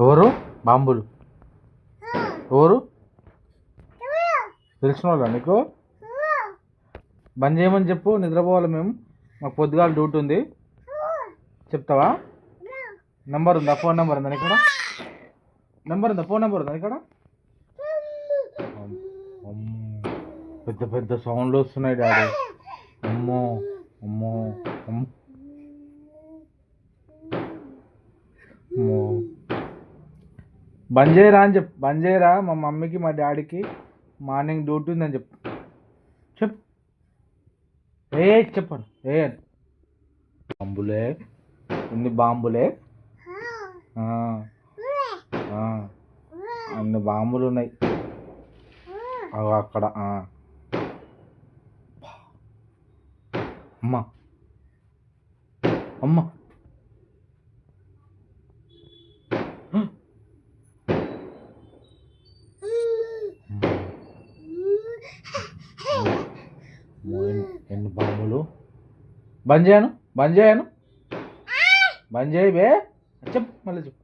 ఎవరు బాంబులు? ఎవరు తెలిసిన వాళ్ళ నీకు? బంద్ చేయమని చెప్పు, నిద్రపోవాలి మేము. మాకు పొద్దుగాల డ్యూటీ ఉంది. చెప్తావా? నెంబర్ ఉందా? ఫోన్ నెంబర్ ఉందా ఇక్కడ? నెంబర్ ఉందా? ఫోన్ నెంబర్ ఉందా ఇక్కడ? పెద్ద పెద్ద సౌండ్లు వస్తున్నాయి డాడీ. అమ్మో అమ్మో అమ్మో అమ్మో. బంద్ చేయరా అని చెప్పు. బంద్ చేయరా, మా మమ్మీకి మా డాడీకి మార్నింగ్ డ్యూటీ ఉందని చెప్పు. చెప్పు. ఏ చెప్పండి. ఏ బాంబులే, ఇన్ని బాంబులే, అన్ని బాంబులు ఉన్నాయి అక్కడ. అమ్మ అమ్మ ఎన్ని బాంబులు. బంద్ చేయను, బంద్ చేయను, బంద్ చేయి బే. చెప్పు, మళ్ళీ చెప్పు.